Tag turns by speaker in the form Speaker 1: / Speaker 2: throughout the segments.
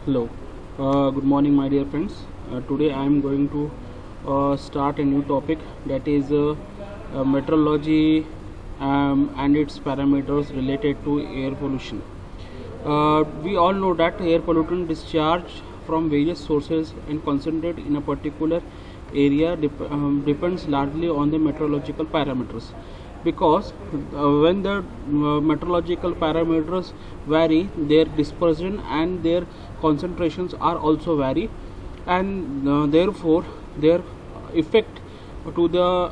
Speaker 1: Hello, good morning, my dear friends. Today I am going to start a new topic, that is meteorology and its parameters related to air pollution. We all know that air pollutant discharged from various sources and concentrated in a particular area depends largely on the meteorological parameters, because when the meteorological parameters vary, their dispersion and their concentrations are also vary, and therefore their effect to the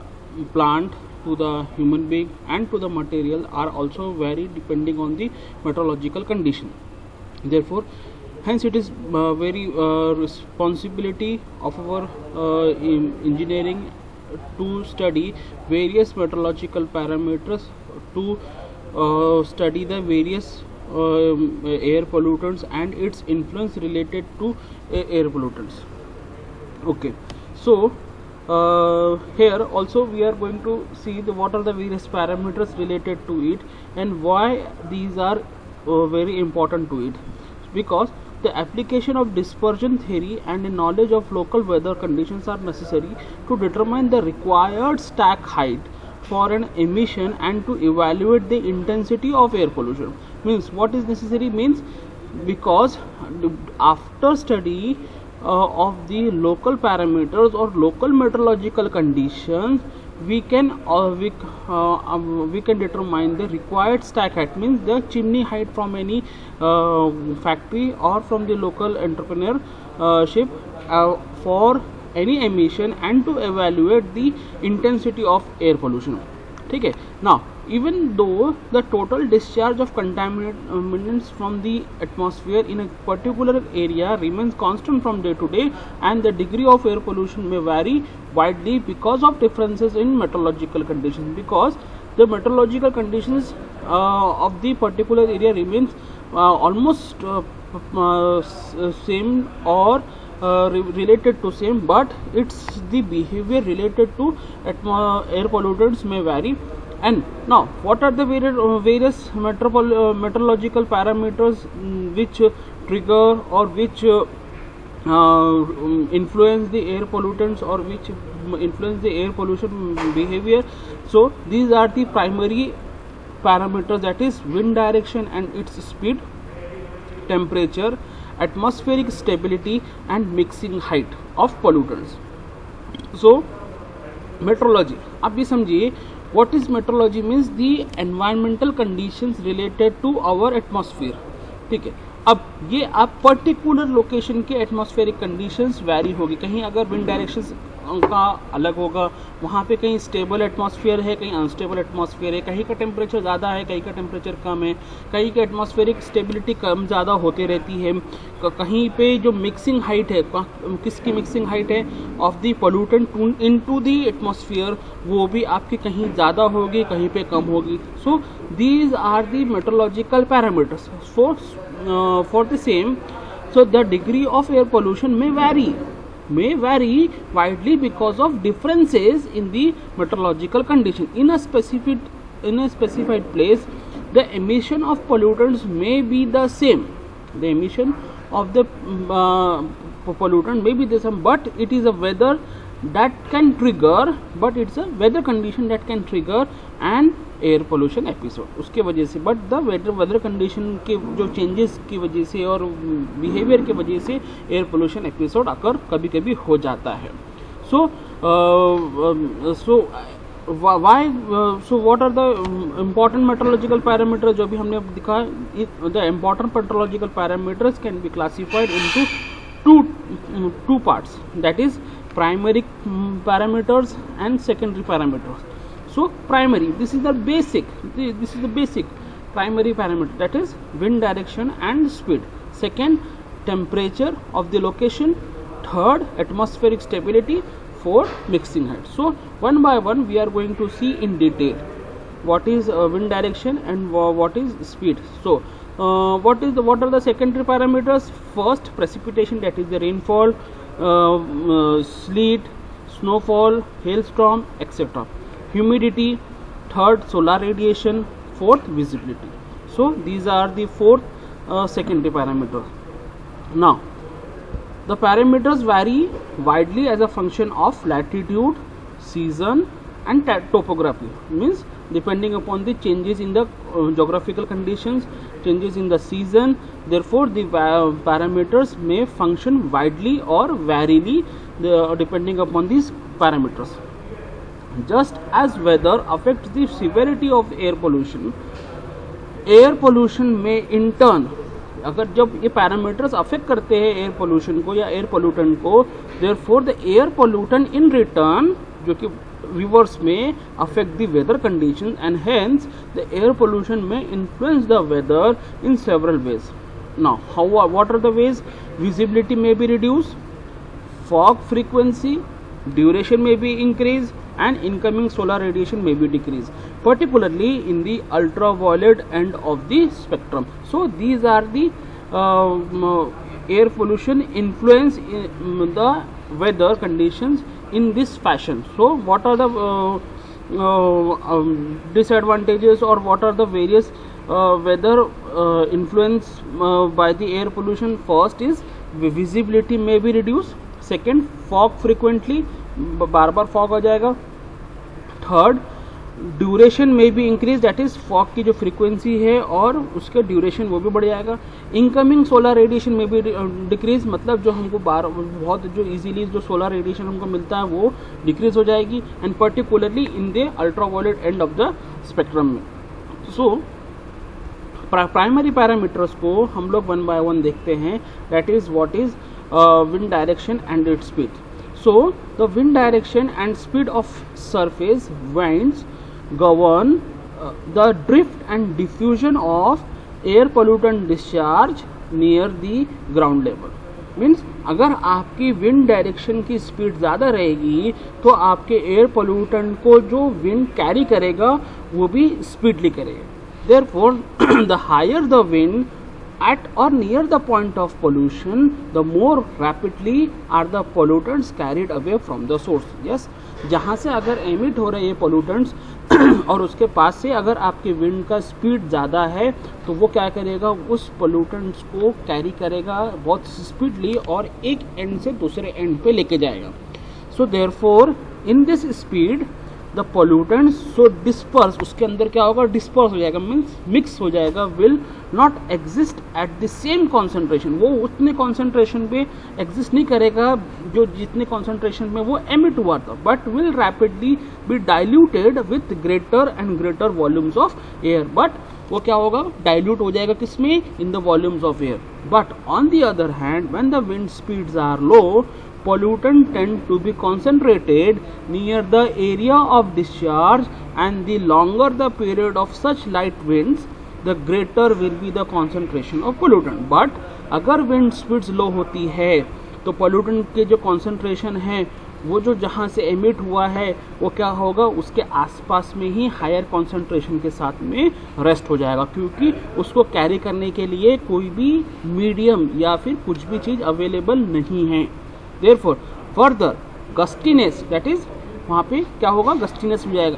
Speaker 1: plant, to the human being, and to the material are also vary depending on the meteorological condition. Therefore, hence it is very responsibility of our engineering to study various meteorological parameters, to study the various air pollutants and its influence related to air pollutants. Okay, so here also we are going to see what are the various parameters related to it and why these are very important to it. Because the application of dispersion theory and a knowledge of local weather conditions are necessary to determine the required stack height for an emission and to evaluate the intensity of air pollution. Means, what is necessary means, because after study of the local parameters or local meteorological conditions, we can determine the required stack height, means the chimney height from any factory or from the local entrepreneurship for any emission, and to evaluate the intensity of air pollution. Okay. Now, even though the total discharge of contaminants from the atmosphere in a particular area remains constant from day to day, and the degree of air pollution may vary widely because of differences in meteorological conditions, because the meteorological conditions of the particular area remains almost same or related to same, but it's the behavior related to air pollutants may vary. And now, what are the various meteorological parameters which trigger or which influence the air pollutants or which influence the air pollution behavior? So these are the primary parameters, that is wind direction and its speed, temperature, atmospheric stability, and mixing height of pollutants. So meteorology, आप ये समझिए, what is meteorology means the environmental conditions related to our atmosphere. ठीक है, अब ये आप particular location के atmospheric conditions vary होगी, कहीं अगर विंड डायरेक्शंस का अलग होगा, वहाँ पे कहीं स्टेबल एटमॉस्फेयर है, कहीं अनस्टेबल एटमॉस्फेयर है, कहीं का टेम्परेचर ज़्यादा है, कहीं का टेम्परेचर कम है, कहीं का एटमॉस्फेरिक स्टेबिलिटी कम ज़्यादा होती रहती है, कहीं पे जो मिक्सिंग हाइट है, किसकी मिक्सिंग हाइट है of the pollutant into the atmosphere, वो भी आपकी कहीं ज़्यादा होगी, कहीं पे कम होगी. So these are the meteorological parameters for the same. So the degree of air pollution may vary widely because of differences in the meteorological condition in a specified place. The emission of pollutants may be the same. The emission of the pollutant may be the same, but it is a weather that can trigger, but it's a weather condition that can trigger an air pollution episode, उसके वजह से. But the weather condition के जो changes की वजह से और behaviour की वजह से एयर पोल्यूशन एपिसोड अकर कभी कभी हो जाता है. So what are the important meteorological parameters जो भी हमने दिखा. The important meteorological parameters can be classified into two parts, that is primary parameters and secondary parameters. So primary, this is the basic primary parameter, that is wind direction and speed. Second, temperature of the location. Third, atmospheric stability. Fourth, mixing height. So one by one we are going to see in detail what is wind direction and what is speed. So what are the secondary parameters? First, precipitation, that is the rainfall, sleet, snowfall, hailstorm, etc. Humidity. Third, solar radiation. Fourth, visibility. So these are the four secondary parameters. Now, the parameters vary widely as a function of latitude, season, and topography. Means depending upon the changes in the geographical conditions, changes in the season. Therefore, the parameters may function widely or varily depending upon these parameters. Just as weather affects the severity of air pollution may in turn, अगर जब ये parameters affect करते हैं air pollution को या air pollutant को, therefore the air pollutant in return, जो कि रिवर्स में affect the weather condition, and hence the air pollution may influence the weather in several ways. Now how what are the ways? Visibility may be reduce, fog frequency, duration may be increased, and incoming solar radiation may be decreased, particularly in the ultraviolet end of the spectrum. So these are the air pollution influence in the weather conditions in this fashion. So what are the disadvantages, or what are the various weather influence by the air pollution? First is visibility may be reduced. Second, fog frequently, बार बार फॉग आ जाएगा. Third, duration में भी increase, that is fog की जो frequency है और उसका ड्यूरेशन वो भी बढ़ जाएगा. इनकमिंग सोलर रेडिएशन में भी डिक्रीज, मतलब जो हमको बहुत जो इजीली जो सोलर रेडिएशन हमको मिलता है वो डिक्रीज हो जाएगी, and particularly in the ultraviolet end of the spectrum में. सो प्राइमरी पैरामीटर्स को हम लोग वन बाय वन देखते हैं. That is what is wind direction and its speed. So the wind direction and speed of surface winds govern the drift and diffusion of air pollutant discharge near the ground level. Means अगर आपकी wind direction की speed ज़्यादा रहेगी तो आपके air pollutant को जो wind carry करेगा वो भी स्पीडली करेगा. Therefore the higher the wind at or near the point of pollution, the more rapidly are the pollutants carried away from the source. Yes, जहाँ से अगर एमिट हो रहे हैं पोल्यूटेंट्स और उसके पास से अगर आपके विंड का स्पीड ज़्यादा है तो वो क्या करेगा, उस पोल्यूटेंट्स को कैरी करेगा बहुत स्पीडली और एक एंड से दूसरे एंड पे लेके जाएगा. So therefore in this speed the pollutants so disperse, उसके अंदर क्या होगा, डिस्पर्स हो जाएगा, मीन्स मिक्स हो जाएगा, will not exist at the same concentration. वो उतने कॉन्सेंट्रेशन पे एग्जिस्ट नहीं करेगा जो जितने कॉन्सेंट्रेशन में वो एमिट हुआ था, but will rapidly be diluted with greater and greater volumes of air. But वो क्या होगा, डाइल्यूट हो जाएगा किसमें, in the volumes of air. But on the other hand when the wind speeds are low, pollutant tend to be concentrated near the area of discharge, and the longer the period of such light winds, the greater will be the concentration of pollutant. But अगर wind speeds low होती है तो pollutant के जो concentration है वो जो जहाँ से emit हुआ है वो क्या होगा, उसके आसपास में ही higher concentration के साथ में rest हो जाएगा, क्योंकि उसको carry करने के लिए कोई भी medium या फिर कुछ भी चीज़ available नहीं है. Therefore, further gustiness, that is वहाँ पे क्या होगा, gustiness हो जाएगा.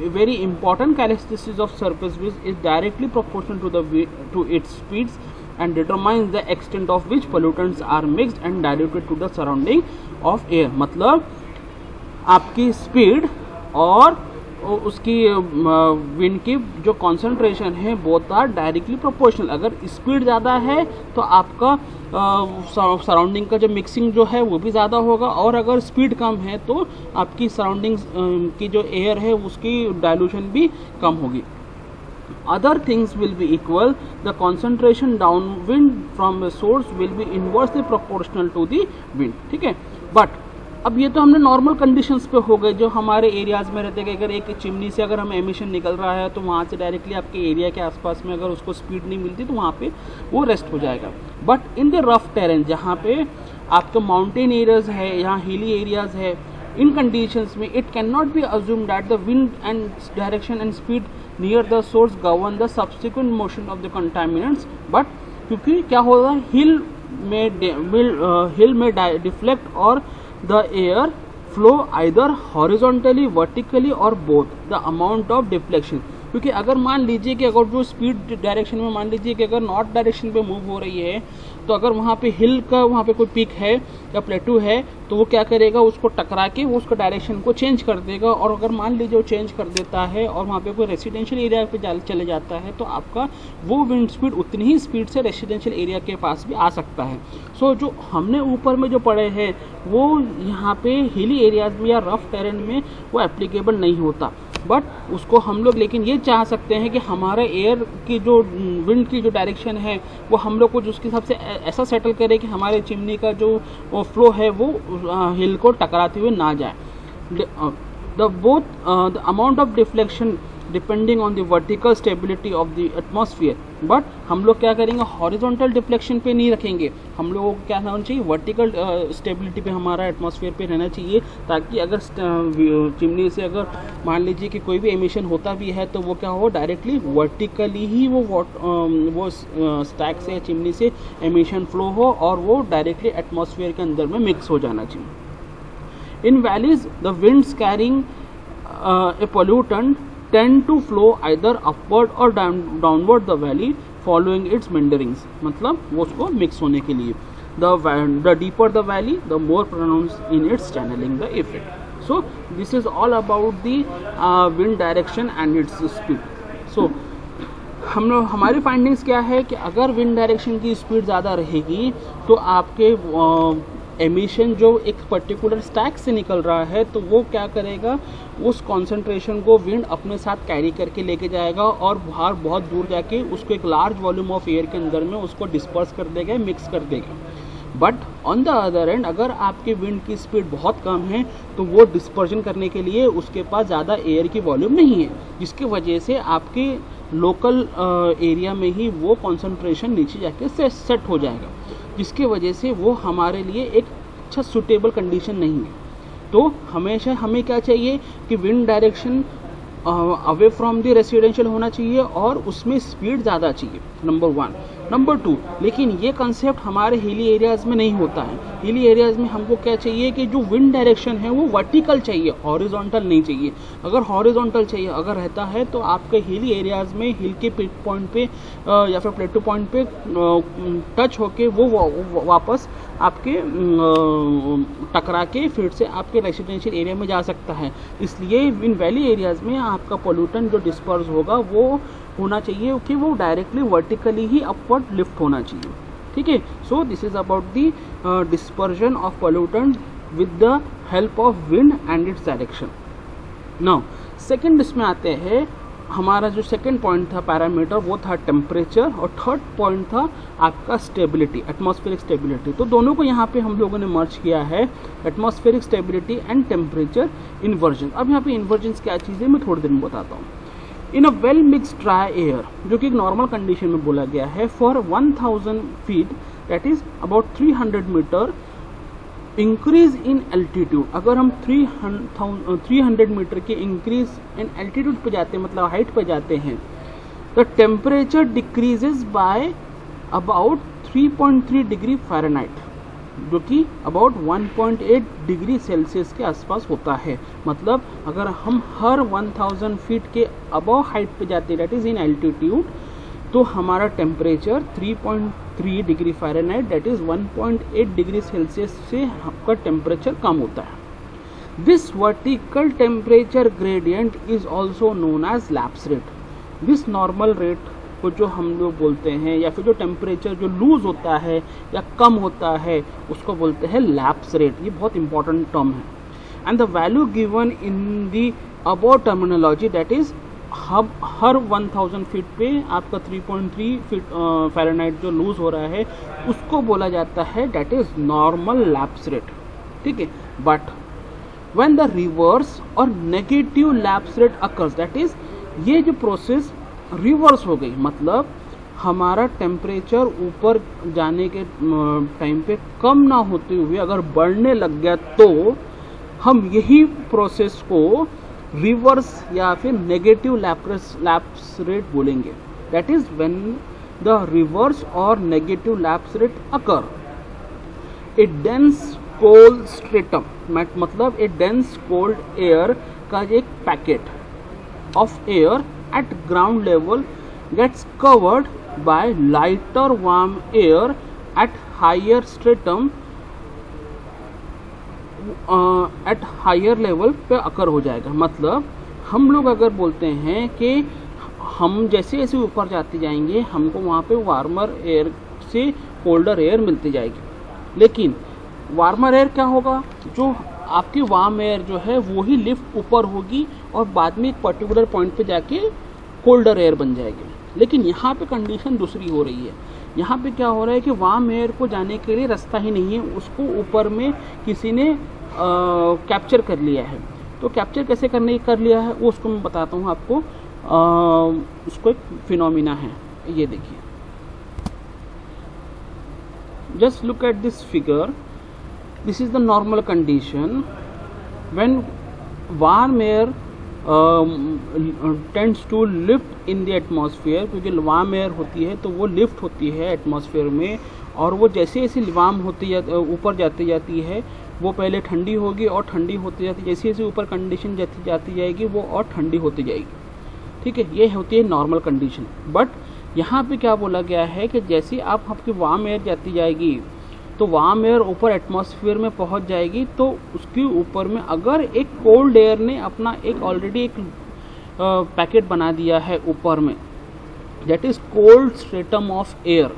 Speaker 1: A very important characteristic of surface wind is directly proportional to its speeds and determines the extent of which pollutants are mixed and diluted to the surrounding of air. मतलब आपकी speed और उसकी wind की जो concentration है both are directly proportional. अगर speed ज़्यादा है तो आपका सराउंडिंग का जो मिक्सिंग जो है वो भी ज़्यादा होगा, और अगर स्पीड कम है तो आपकी सराउंडिंग की जो एयर है उसकी डाइल्यूशन भी कम होगी. Other things will be equal, the concentration downwind from the source will be inversely proportional to the wind. ठीक है, बट अब ये तो हमने नॉर्मल कंडीशंस पे हो गए जो हमारे एरियाज़ में रहते हैं कि अगर एक चिमनी से अगर हम एमिशन निकल रहा है तो वहाँ से डायरेक्टली आपके एरिया के आसपास में अगर उसको स्पीड नहीं मिलती तो वहाँ पे वो रेस्ट हो जाएगा. But in the rough terrain जहाँ पे आपके माउंटेन एरियाज़ है, यहाँ हिली एरियाज़ है, इन कंडीशंस में it can not be assume that the wind and direction and speed near the source govern the subsequent motion of the contaminants. But क्योंकि क्या होगा, हिल में डिफ्लेक्ट और the air flow either horizontally, vertically or both the amount of deflection. क्योंकि अगर मान लीजिए कि अगर जो स्पीड डायरेक्शन में मान लीजिए कि अगर नॉर्थ डायरेक्शन पे मूव हो रही है तो अगर वहाँ पे हिल का वहाँ पे कोई पीक है या प्लेटू है तो वो क्या करेगा, उसको टकरा के वो उसका डायरेक्शन को चेंज कर देगा। और अगर मान लीजिए वो चेंज कर देता है और वहाँ पे कोई रेसिडेंशियल एरिया पे चले जाता है तो आपका वो विंड स्पीड उतनी ही स्पीड से रेसिडेंशियल एरिया के पास भी आ सकता है। सो जो हमने ऊपर में जो पढ़े हैं वो यहाँ पे हिली एरियाज में या रफ टेरेन में वो एप्लीकेबल नहीं होता, बट उसको हम लोग लेकिन ये चाह सकते हैं कि हमारे एयर की जो विंड की जो डायरेक्शन है वो हम लोग को जो उसके हिसाब से ऐसा सेटल करे कि हमारे चिमनी का जो फ्लो है वो हिल को टकराते हुए ना जाए। The amount of deflection depending on the vertical stability of the atmosphere, but हम लोग क्या करेंगे, हॉरिजॉन्टल डिफ्लेक्शन पे नहीं रखेंगे, हम लोगों को क्या होना चाहिए, वर्टिकल स्टेबिलिटी पे हमारा एटमॉस्फेयर पे रहना चाहिए, ताकि अगर चिमनी से अगर मान लीजिए कि कोई भी एमिशन होता भी है तो वो क्या हो, डायरेक्टली वर्टिकली ही वो स्टैक से चिमनी से एमिशन फ्लो हो और वो डायरेक्टली एटमॉस्फेयर के अंदर में मिक्स हो जाना चाहिए। In valleys the winds carrying a pollutant tend to flow either upward or downward the valley following its meanderings, मतलब वो उसको मिक्स होने के लिए the deeper the valley the more pronounced in its channeling the effect. So this is all about the wind direction and its speed. So हमारी findings क्या है कि अगर विंड डायरेक्शन की स्पीड ज़्यादा रहेगी तो आपके एमिशन जो एक पर्टिकुलर स्टैक से निकल रहा है तो वो क्या करेगा, उस कॉन्सेंट्रेशन को विंड अपने साथ कैरी करके लेके जाएगा और बाहर बहुत दूर जाके उसको एक लार्ज वॉल्यूम ऑफ एयर के अंदर में उसको डिस्पर्स कर देगा, मिक्स कर देगा। But on the other and अगर आपके विंड की स्पीड बहुत कम है तो वो डिस्पर्जन करने के लिए उसके पास ज़्यादा एयर की वॉल्यूम नहीं है, जिसकी वजह से आपके लोकल एरिया में ही वो कॉन्सेंट्रेशन नीचे जाके सेट हो जाएगा, जिसकी वजह से वो हमारे लिए एक अच्छा सूटेबल कंडीशन नहीं है। तो हमेशा हमें क्या चाहिए कि wind direction away from the residential होना चाहिए और उसमें स्पीड ज़्यादा चाहिए, नंबर 1। नंबर 2, लेकिन ये कंसेप्ट हमारे हिली एरियाज़ में नहीं होता है। हिली एरियाज़ में हमको क्या चाहिए कि जो विंड डायरेक्शन है वो वर्टिकल चाहिए, हॉरिजॉन्टल नहीं चाहिए। अगर हॉरिजॉन्टल चाहिए अगर रहता है तो आपके हिली एरियाज़ में हिल के पीक पॉइंट पे या फिर प्लेटू पॉइंट पे टच होके वो वापस आपके टकरा के फिर से आपके रेसिडेंशियल एरिया में जा सकता है। इसलिए इन वैली एरियाज़ में आपका पोल्यूटेंट जो डिस्पर्स होगा वो होना चाहिए कि वो डायरेक्टली वर्टिकली ही अपवर्ड लिफ्ट होना चाहिए। ठीक है, so this is about the dispersion of pollutant with the help of wind and its direction. Now second इसमें आते हैं, हमारा जो सेकेंड पॉइंट था पैरामीटर वो था टेम्परेचर और थर्ड पॉइंट था आपका स्टेबिलिटी, एटमॉस्फेरिक स्टेबिलिटी। तो दोनों को यहाँ पे हम लोगों ने मर्ज किया है, atmospheric stability and temperature inversion. अब यहाँ पे इन्वर्जन क्या चीज़ है मैं थोड़ी देर में बताता हूँ। In a well mixed dry air, जो कि एक नॉर्मल कंडीशन में बोला गया है, for 1000 feet that is about 300 metre increase in altitude, अगर हम 300 मीटर के इंक्रीज इन एल्टीट्यूड पे जाते हैं, मतलब हाइट पे जाते हैं, the temperature decreases by about 3.3 degree Fahrenheit, जो कि अबाउट 1.8 डिग्री सेल्सियस के आसपास होता है। मतलब अगर हम हर 1000 फीट के अबव हाइट पे जाते हैं दैट इज़ इन एल्टीट्यूड, तो हमारा temperature 3.3 degree Fahrenheit that is 1.8 degree Celsius से आपका टेम्परेचर कम होता है। This vertical temperature gradient is also known as lapse rate. This normal rate को जो हम लोग बोलते हैं या फिर जो टेम्परेचर जो लूज होता है या कम होता है उसको बोलते हैं लैप्स रेट। ये बहुत इंपॉर्टेंट टर्म है। And the value given in the above terminology that is her 1000 feet पे आपका 3.3 फीट फ़ारेनहाइट जो लूज हो रहा है उसको बोला जाता है that is normal lapse rate. ठीक है, बट व्हेन द रिवर्स और negative lapse rate occurs, that is ये जो प्रोसेस रिवर्स हो गई, मतलब हमारा टेम्परेचर ऊपर जाने के टाइम पे कम ना होते हुए अगर बढ़ने लग गया तो हम यही प्रोसेस को रिवर्स या फिर नेगेटिव लैप्स रेट बोलेंगे। That is when the reverse और negative lapse rate occur. A dense cold stratum, मतलब ए डेंस कोल्ड एयर का एक packet of air at ground level gets covered by lighter warm air at higher stratum at higher level पे occur हो जाएगा। मतलब हम लोग अगर बोलते हैं कि हम जैसे जैसे ऊपर जाते जाएंगे हमको वहाँ पे वार्मर एयर से कोल्डर एयर मिलती जाएगी, लेकिन वार्मर एयर क्या होगा, जो आपकी वार्म एयर जो है वो ही लिफ्ट ऊपर होगी और बाद में एक पर्टिकुलर पॉइंट पे जाके कोल्डर एयर बन जाएगी। लेकिन यहाँ पे कंडीशन दूसरी हो रही है। यहाँ पे क्या हो रहा है कि वार्म एयर को जाने के लिए रास्ता ही नहीं है, उसको ऊपर में किसी ने कैप्चर कर लिया है। तो कैप्चर कैसे कर लिया है वो उसको मैं बताता हूँ आपको। उसको एक फिनोमिना है, ये देखिए, just look at this figure. This is the normal condition when warm air tends to lift in the atmosphere, क्योंकि वार्म एयर होती है तो वो लिफ्ट होती है एटमॉस्फेयर में, और वो जैसे जैसे वार्म होती ऊपर जाती जाती है वो पहले ठंडी होगी और ठंडी होती जाती, जैसे जैसे ऊपर कंडीशन जाती जाएगी वो और ठंडी होती जाएगी। ठीक है, ये होती है नॉर्मल कंडीशन। बट यहाँ पे क्या बोला गया है कि जैसे आप आपकी वार्म एयर जाती जाएगी तो वार्म एयर ऊपर एटमॉस्फेयर में पहुँच जाएगी, तो उसके ऊपर में अगर एक कोल्ड एयर ने अपना एक ऑलरेडी एक पैकेट बना दिया है ऊपर में, that is cold stratum of air,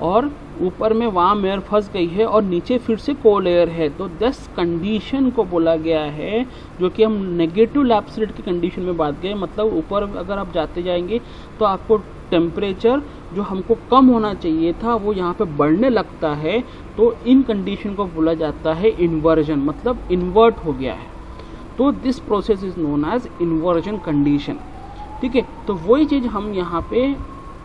Speaker 1: और ऊपर में वार्म एयर फंस गई है और नीचे फिर से कोल्ड एयर है, तो दिस कंडीशन को बोला गया है, जो कि हम नेगेटिव लैप्स रेट की कंडीशन में बात गए। मतलब ऊपर अगर आप जाते जाएंगे तो आपको टेम्परेचर जो हमको कम होना चाहिए था वो यहाँ पे बढ़ने लगता है, तो इन कंडीशन को बोला जाता है इन्वर्जन, मतलब इन्वर्ट हो गया है। तो this process is known as inversion condition. ठीक है, तो वही चीज़ हम यहाँ पे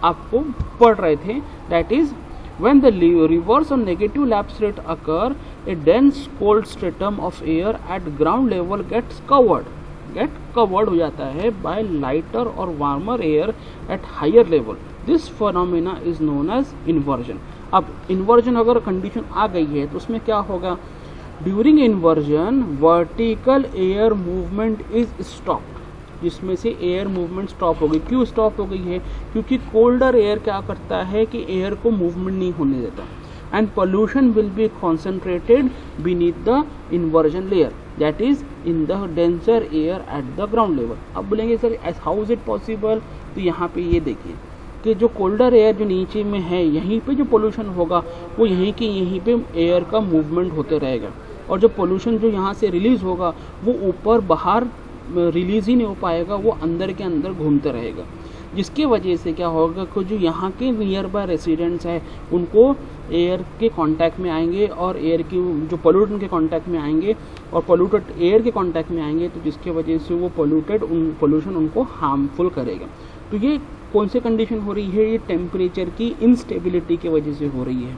Speaker 1: आपको पढ़ रहे थे, that is when the reverse or negative lapse rate occur, a dense cold stratum of air at ground level gets covered हो जाता है by lighter or warmer air at higher level. This phenomena is known as inversion. अब inversion अगर condition आ गई है तो उसमें क्या होगा, during inversion vertical air movement is stopped, जिसमें से एयर मूवमेंट स्टॉप हो गई। क्यों स्टॉप हो गई है, क्योंकि कोल्डर एयर क्या करता है कि एयर को मूवमेंट नहीं होने देता, and pollution will be concentrated beneath the inversion layer, that is in the denser air at the ground level. अब बोलेंगे sir how is it possible, तो यहाँ पे ये देखिए कि जो कोल्डर एयर जो नीचे में है यहीं पे जो पोल्यूशन होगा वो यहीं पे एयर का मूवमेंट होते रहेगा, और जो पोल्यूशन जो यहाँ से रिलीज होगा वो ऊपर बाहर रिलीज ही नहीं हो पाएगा, वो अंदर के अंदर घूमते रहेगा, जिसकी वजह से क्या होगा कि जो यहाँ के नियर बाय रेसिडेंट्स हैं उनको एयर के कांटेक्ट में आएंगे और एयर की जो पोल्यूटेंट के कांटेक्ट में आएंगे और पोल्यूटेड एयर के कांटेक्ट में आएंगे, तो जिसकी वजह से वो पोल्यूशन उनको हार्मफुल करेगा। तो ये कौन सी कंडीशन हो रही है, ये टेम्परेचर की इनस्टेबिलिटी की वजह से हो रही है।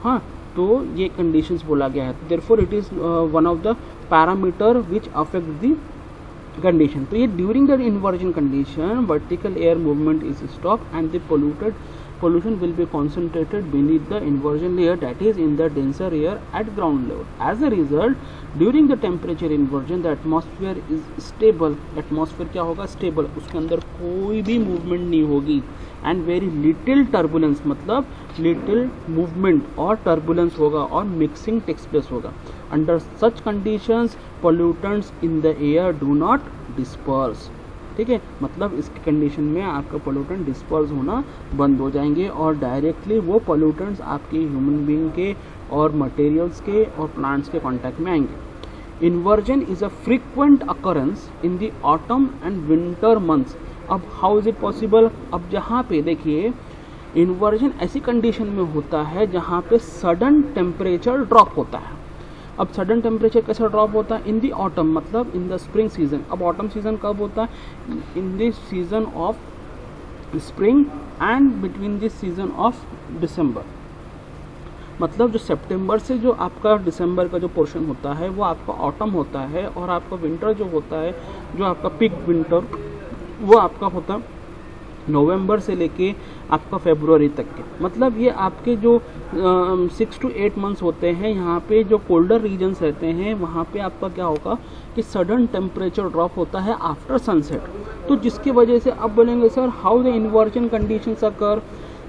Speaker 1: हाँ, तो ये कंडीशंस बोला गया है, therefore it is one of the parameter which affect the condition. तो ये during the inversion condition vertical air movement is stop and the pollution will be concentrated beneath the inversion layer, that is in the denser air at ground level. As a result, during the temperature inversion the atmosphere is stable. atmosphere क्या होगा, stable, उसके अंदर कोई भी movement नहीं होगी, and very little turbulence, मतलब little movement और turbulence होगा और mixing takes place होगा। Under such conditions pollutants in the air do not disperse. ठीक है, मतलब इस कंडीशन में आपका पोल्यूटेंट डिस्पर्स होना बंद हो जाएंगे और डायरेक्टली वो पोल्यूटेंट्स आपके ह्यूमन बीइंग के और मटेरियल्स के और प्लांट्स के कांटेक्ट में आएंगे। Inversion is a frequent occurrence in the autumn and winter months. अब हाउ इज़ इट पॉसिबल, अब जहाँ पे देखिए इन्वर्जन ऐसी कंडीशन में होता है जहाँ पे सडन टेम्परेचर ड्रॉप होता है। अब सडन टेम्परेचर कैसे ड्रॉप होता है, इन दी ऑटम, मतलब इन द स्प्रिंग सीजन। अब ऑटम सीजन कब होता है, in the season of spring and between this season of December, मतलब जो सितंबर से जो आपका दिसंबर का जो पोर्शन होता है वो आपका ऑटम होता है, और आपका विंटर जो होता है, जो आपका पीक विंटर वो आपका होता है नवंबर से लेके आपका फरवरी तक के। मतलब ये आपके जो 6 to 8 मंथ्स होते हैं, यहाँ पे जो कोल्डर रीजन्स रहते हैं वहाँ पे आपका क्या होगा कि सडन टेम्परेचर ड्रॉप होता है आफ्टर सनसेट। तो जिसकी वजह से अब बोलेंगे sir how the inversion conditions occur,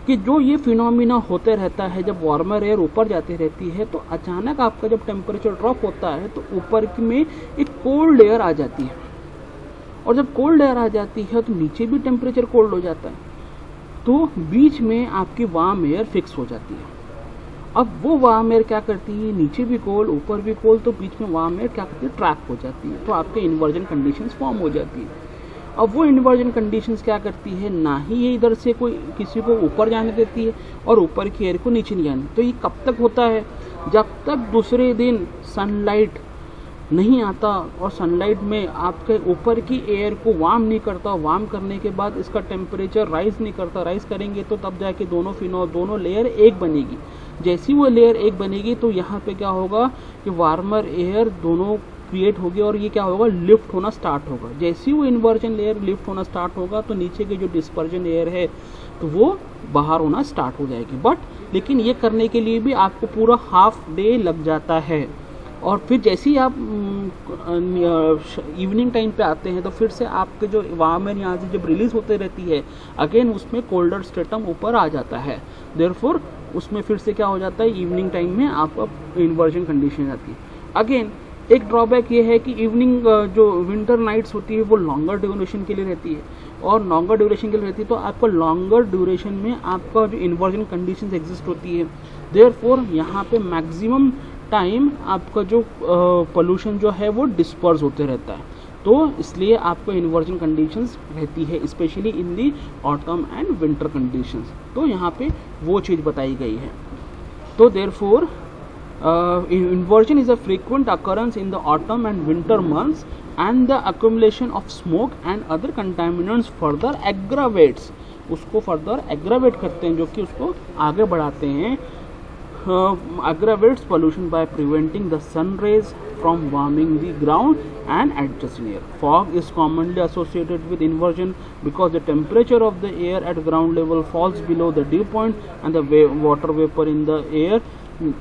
Speaker 1: कि जो ये फिनोमिना होते रहता है, जब वार्मर एयर ऊपर जाती रहती है तो अचानक आपका जब टेम्परेचर ड्रॉप होता है तो ऊपर में एक कोल्ड एयर आ जाती है, और जब कोल्ड एयर आ जाती है तो नीचे भी टेम्परेचर कोल्ड हो जाता है, तो बीच में आपकी वार्म एयर फिक्स हो जाती है। अब वो वार्म एयर क्या करती है, नीचे भी कोल्ड ऊपर भी कोल्ड, तो बीच में वार्म एयर क्या करती है, ट्रैप हो जाती है, तो आपके इन्वर्जन कंडीशंस फॉर्म हो जाती है। अब वो इन्वर्जन कंडीशंस क्या करती है, ना ही ये इधर से कोई किसी को ऊपर जाने देती है और ऊपर की एयर को नीचे नहीं जाने। तो ये कब तक होता है, जब तक दूसरे दिन सनलाइट नहीं आता और सनलाइट में आपके ऊपर की एयर को वार्म नहीं करता, वार्म करने के बाद इसका टेम्परेचर राइज नहीं करता, राइज करेंगे तो तब जाके दोनों लेयर एक बनेगी। जैसी वो लेयर एक बनेगी तो यहाँ पे क्या होगा कि वार्मर एयर दोनों क्रिएट होगी और ये क्या होगा, लिफ्ट होना स्टार्ट होगा। जैसे ही वो इन्वर्जन लेयर लिफ्ट होना स्टार्ट होगा तो नीचे की जो डिस्पर्जन एयर है तो वो बाहर होना स्टार्ट हो जाएगी। बट लेकिन ये करने के लिए भी आपको पूरा हाफ डे लग जाता है, और फिर जैसे ही आप इवनिंग टाइम पे आते हैं तो फिर से आपके जो वार्म एयर यहाँ से जब रिलीज होते रहती है, अगेन उसमें कोल्डर स्ट्रेटम ऊपर आ जाता है। देयरफॉर उसमें फिर से क्या हो जाता है, इवनिंग टाइम में आपका इन्वर्जन कंडीशन आती है। अगेन एक ड्रॉबैक ये है कि इवनिंग जो विंटर नाइट्स होती है वो लॉन्गर ड्यूरेशन के लिए रहती है, और लॉन्गर ड्यूरेशन के लिए रहती है तो आपको लॉन्गर ड्यूरेशन में आपका जो इन्वर्जन कंडीशंस एग्जिस्ट होती है। देयरफॉर यहाँ पे मैक्सिमम टाइम आपका जो पोल्यूशन जो है वो डिस्पर्स होते रहता है, तो इसलिए आपको इन्वर्जन कंडीशंस रहती है, specially in the autumn and winter conditions. तो यहाँ पे वो चीज़ बताई गई है। तो therefore inversion is a frequent occurrence in the autumn and winter months, and the accumulation of smoke and other contaminants further aggravates, उसको further aggravate करते हैं, जो कि उसको आगे बढ़ाते हैं, aggravates pollution by preventing the sun rays from warming the ground and adjacent air. Fog is commonly associated with inversion because the temperature of the air at ground level falls below the dew point, and the water vapor in the air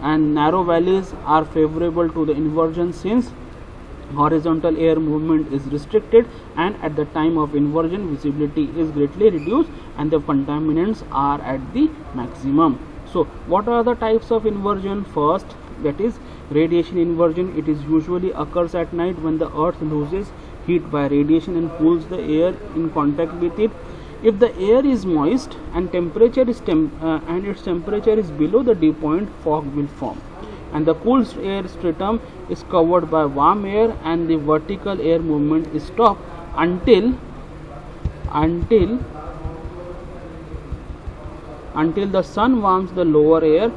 Speaker 1: and narrow valleys are favorable to the inversion since horizontal air movement is restricted, and at the time of inversion visibility is greatly reduced and the contaminants are at the maximum. So what are the types of inversion? First, that is radiation inversion. It is usually occurs at night when the earth loses heat by radiation and cools the air in contact with it. If the air is moist and temperature is and its temperature is below the dew point, fog will form, and the cool air stratum is covered by warm air and the vertical air movement is stopped until the sun warms the lower air.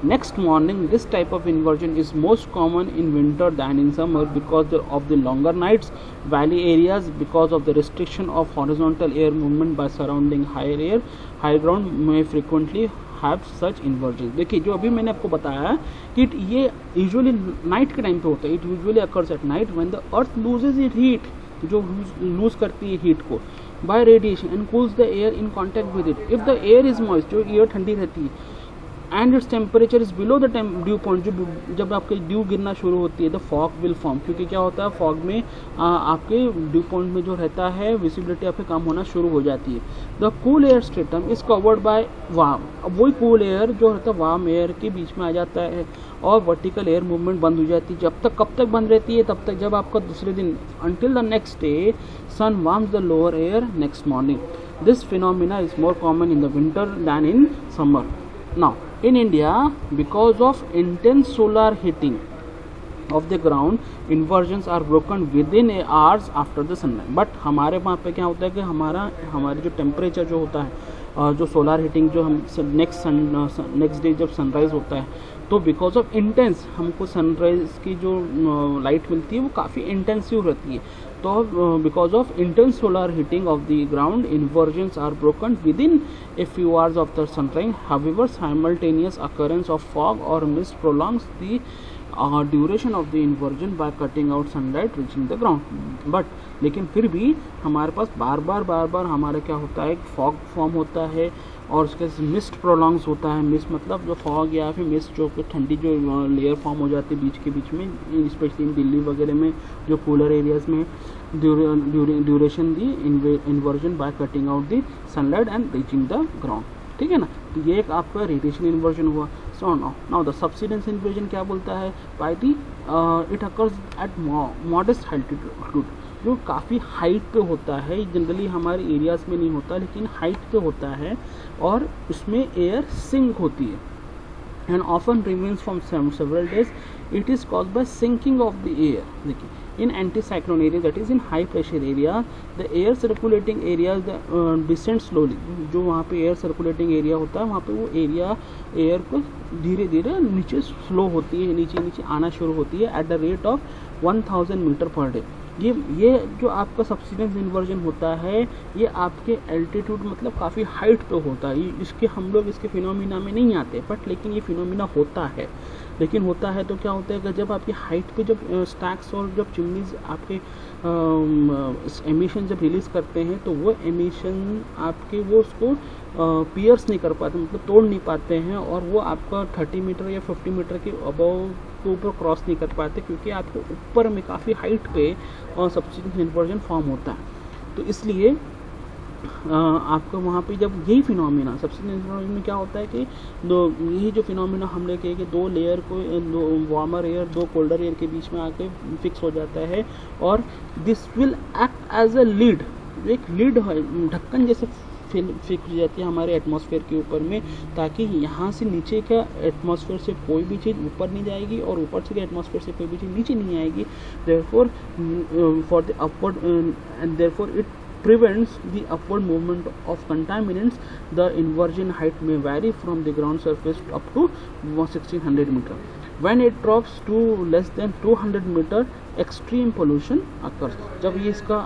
Speaker 1: Next morning, this type of inversion is most common in winter than in summer because of the longer nights. Valley areas, because of the restriction of horizontal air movement by surrounding high ground, may frequently have such inversions. देखिए, जो अभी मैंने आपको बताया कि ये usually night के time पे होता है. It usually occurs at night when the earth loses it heat, जो लूज करती है हीट को bye radiation and cools the air in contact with it. If the air is moist, जो air ठंडी रहती है, and its temperature is below the due point, जब आपके ड्यू गिरना शुरू होती है, द फॉग विल फॉर्म. क्योंकि क्या होता है, फॉग में आपके ड्यू पॉइंट में जो रहता है विजिबिलिटी आपके कम होना शुरू हो जाती है. The cool air stratum is covered by warm. अब वही कूल एयर जो रहता है वार्म एयर के बीच में आ जाता है और वर्टिकल एयर मूवमेंट बंद हो जाती है. कब तक बंद रहती है, तब तक जब आपका दूसरे दिन until the next day sun warms the lower air next morning. This phenomena is more common in the winter than in summer. Now in India, because of intense solar heating of the ground, inversions are broken within hours after the sunrise. But हमारे वहाँ पे क्या होता है कि हमारे जो temperature जो होता है, जो सोलर हीटिंग जो हम नेक्स्ट डे जब सनराइज होता है, तो बिकॉज ऑफ इंटेंस हमको सनराइज की जो लाइट मिलती है वो काफ़ी इंटेंसिव रहती है. तो because of intense solar heating of the ground, inversions are broken within a few hours of the sunrise. However simultaneous occurrence of fog और mist prolongs the duration of the inversion by cutting out sunlight reaching the ground. But लेकिन फिर भी हमारे पास बार बार हमारा क्या होता है, fog form होता है और उसके मिस्ट प्रोलॉन्ग्स होता है. मिस्ट मतलब जो फॉग या फिर मिस्ट जो ठंडी जो लेयर फॉर्म हो जाती है बीच के बीच में, स्पेशली इन दिल्ली वगैरह में जो कूलर एरियाज़ में, duration the inversion by cutting out the sunlight and reaching the ground. ठीक है ना। तो ये एक आपका रेडिएशन इन्वर्जन हुआ। So now the subsidence inversion क्या बोलता है, by the it occurs at modest altitude, जो काफ़ी हाइट पे होता है, जनरली हमारे एरियाज़ में नहीं होता लेकिन हाइट पे होता है, और उसमें एयर सिंक होती है and often remains from several days. It is caused by sinking of the air. देखिए, in anticyclone area, that is in high pressure area, the air circulating areas descend slowly. जो वहाँ पे air circulating area होता है, वहाँ पे वो area air को धीरे धीरे नीचे स्लो होती है, नीचे नीचे आना शुरू होती है at the rate of 1000 metre पर डे। ये जो आपका सबसिडेंस इन्वर्जन होता है, ये आपके एल्टीट्यूड मतलब काफ़ी हाइट पे होता है। इसके हम लोग इसके फिनोमिना में नहीं आते, बट लेकिन ये फिनोमिना होता है। लेकिन होता है तो क्या होता है कि जब आपकी हाइट पे जब स्टैक्स और जब चिमनीज आपके एमिशन जब रिलीज़ करते हैं, तो वो एमिशन आपके वो उसको पियर्स नहीं कर पाते, मतलब तोड़ नहीं पाते हैं, और वो आपका 30 मीटर या 50 मीटर के अबव के ऊपर क्रॉस नहीं कर पाते, क्योंकि आपके ऊपर में काफ़ी हाइट पे सबसिडेंस इन्वर्जन फॉर्म होता है। तो इसलिए आपका वहाँ पे जब यही फिनोमिना सबसिडेंस इन्वर्जन में क्या होता है कि यही जो फिनोमिना हम लोग कहे कि दो लेयर को, दो वार्मर एयर दो कोल्डर एयर के बीच में आके फिक्स हो जाता है, और this will act as a lid, एक लीड है, ढक्कन जैसे फिक्स हो जाती है हमारे एटमॉस्फेयर के ऊपर में, ताकि यहाँ से नीचे का एटमॉस्फेयर से कोई भी चीज़ ऊपर नहीं जाएगी और ऊपर से एटमॉस्फेयर से कोई भी चीज़ नीचे नहीं आएगी। Therefore for the upward and therefore it prevents the upward movement of contaminants. The inversion height may vary from the ground surface up to 1600 meter. When it drops to less than 200 meter, extreme pollution occurs. जब ये इसका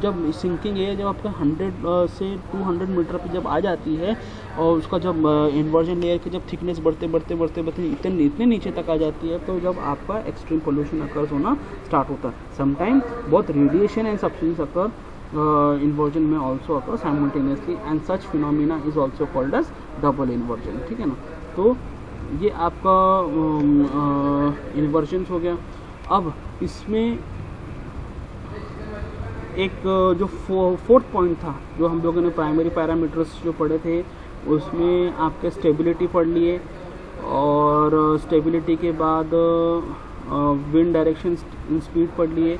Speaker 1: जब sinking air जब आपका 100 से 200 metre पे जब आ जाती है, और उसका जब इन्वर्जन लेयर की जब थिकनेस बढ़ते इतने नीचे तक आ जाती है, तो जब आपका एक्सट्रीम पोल्यूशन अकर्स होना स्टार्ट होता है। Sometime both radiation and subsidence occur inversion may also occur simultaneously, and such phenomena is also called as double inversion। ठीक है ना। तो ये आपका inversions हो गया। अब इसमें एक जो फोर्थ पॉइंट था, जो हम लोगों ने प्राइमरी पैरामीटर्स जो पढ़े थे, उसमें आपके स्टेबिलिटी पढ़ लिए, और स्टेबिलिटी के बाद विंड डायरेक्शन स्पीड पढ़ लिए,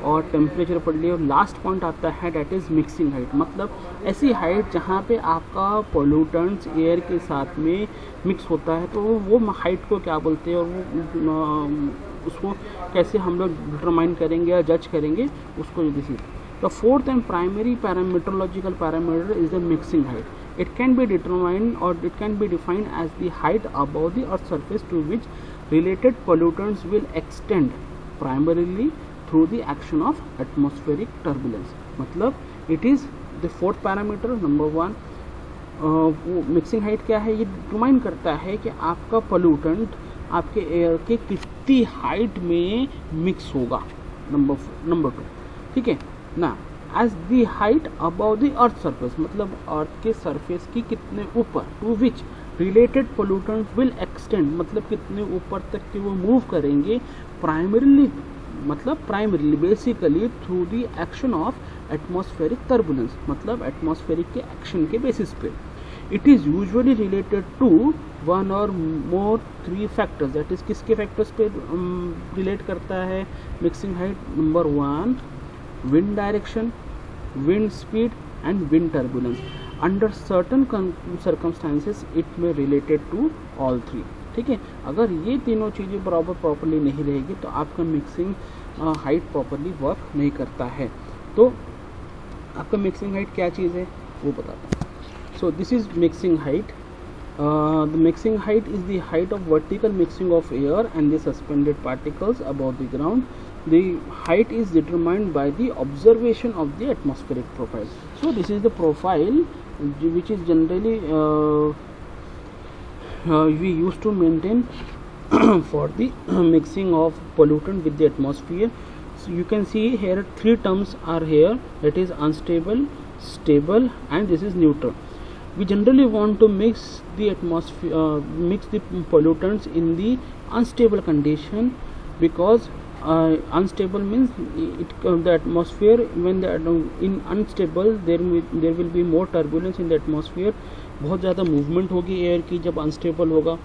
Speaker 1: और टेम्परेचर पढ़ लिए, और लास्ट पॉइंट आता है डेट इज़ मिक्सिंग हाइट, मतलब ऐसी हाइट जहाँ पे आपका पोल्यूटेंट्स एयर के साथ में मिक्स होता है, तो वो हाइट को क्या बोलते हैं, और वो उसको कैसे हम लोग डिटरमाइन करेंगे या जज करेंगे उसको। This the fourth and primary meteorological parameter is the mixing height. It can be determined और it can be defined as the height above the earth surface to which related pollutants will extend primarily through the action of atmospheric turbulence। मतलब it is the fourth parameter number one। Mixing height क्या है, ये determine करता है कि आपका pollutant आपके air के कितनी हाइट में मिक्स होगा। नंबर टू, ठीक है ना, as the height above the earth surface, मतलब अर्थ के सरफेस की कितने ऊपर, to which related pollutants will extend, मतलब कितने ऊपर तक के वो मूव करेंगे, प्राइमरीली मतलब primarily basically through the action of atmospheric turbulence, मतलब एटमॉस्फेरिक के एक्शन के बेसिस पे। It is usually related to one और मोर 3 फैक्टर्स, दैट इज़ किसके फैक्टर्स पे रिलेट करता है mixing height. Number 1 wind direction, wind speed and wind turbulence. Under certain circumstances it may related to all 3। ठीक है, अगर ये तीनों चीज़ें बराबर प्रॉपरली नहीं रहेगी तो आपका मिक्सिंग हाइट प्रॉपरली वर्क नहीं करता है। तो आपका मिक्सिंग हाइट क्या चीज़ है वो बताता हूँ। So this is mixing height. The mixing height is the height of vertical mixing of air and the suspended particles about the ground. The height is determined by the observation of the atmospheric profile. So this is the profile which is generally we used to maintain for the mixing of pollutant with the atmosphere. So you can see here 3 terms are here, that is unstable, stable and this is neutral. We generally want to mix the atmosphere, mix the pollutants in the unstable condition, because unstable means the atmosphere, when in unstable there will be more turbulence in the atmosphere, बहुत ज़्यादा movement होगी air की जब unstable होगा।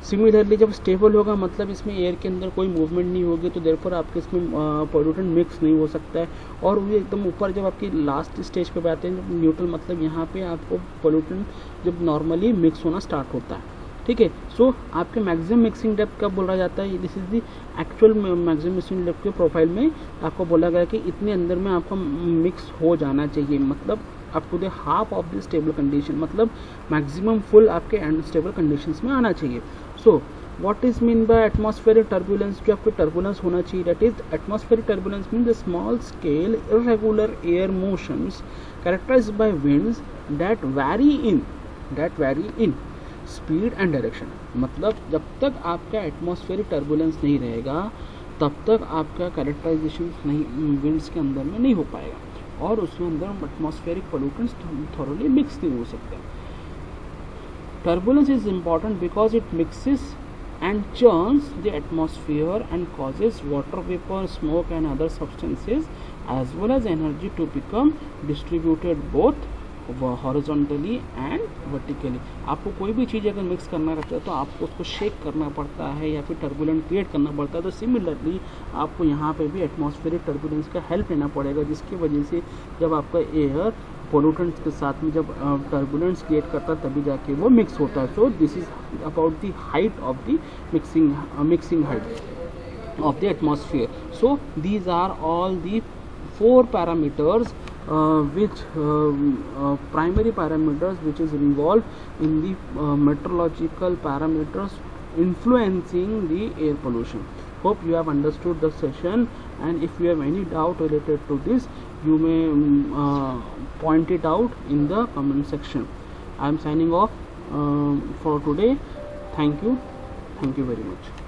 Speaker 1: Similarly जब stable होगा मतलब इसमें एयर के अंदर कोई मूवमेंट नहीं होगी, तो देयरफॉर आपके इसमें पोल्यूटेंट मिक्स नहीं हो सकता है। और वो एकदम ऊपर जब आपकी लास्ट स्टेज पे आते हैं न्यूट्रल, मतलब यहाँ पे आपको पोल्यूटेंट जब नॉर्मली मिक्स होना स्टार्ट होता है, ठीक है। सो आपके मैक्सिमम मिक्सिंग डेप्थ कब बोला जाता है, this is the actual maximum mixing depth के प्रोफाइल में आपको बोला गया कि इतने अंदर में आपका मिक्स हो जाना चाहिए, मतलब up to the half of the stable condition, मतलब मैक्सिमम फुल आपके अनस्टेबल कंडीशंस में आना चाहिए। So what is mean by atmospheric turbulence, जो आपको टर्बुलेंस होना चाहिए, that is atmospheric turbulence mean the small scale irregular air motions characterized by winds that vary in speed and direction. मतलब जब तक आपका एटमॉस्फेरिक टर्बुलेंस नहीं रहेगा तब तक आपका कैरेक्टराइजेशन नहीं विंड्स के अंदर में नहीं हो पाएगा और उसमें अंदर एटमॉस्फेरिक पोल्यूटेंट्स थॉरोली मिक्स नहीं हो सकते। Turbulence is important because it mixes and churns the atmosphere and causes water vapor, smoke and other substances as well as energy to become distributed both horizontally and vertically. आपको कोई भी चीज़ अगर mix करना रहता है तो आपको उसको शेक करना पड़ता है या फिर टर्बुलेंट क्रिएट करना पड़ता है। तो सिमिलरली आपको यहाँ पे भी एटमॉस्फेरिक टर्बुलेंस का हेल्प लेना पड़ेगा, जिसकी वजह से जब आपका एयर पोल्यूटेंट्स के साथ में जब टर्बुलेंस क्रिएट करता है तभी जाके वो मिक्स होता है। So this is about the height of the mixing height of the atmosphere. So these are all the 4 parameters which primary parameters which is involved in the meteorological parameters influencing the air pollution. Hope you have understood the session, and if you have any doubt related to this you may point it out in the comment section. I am signing off for today. Thank you very much.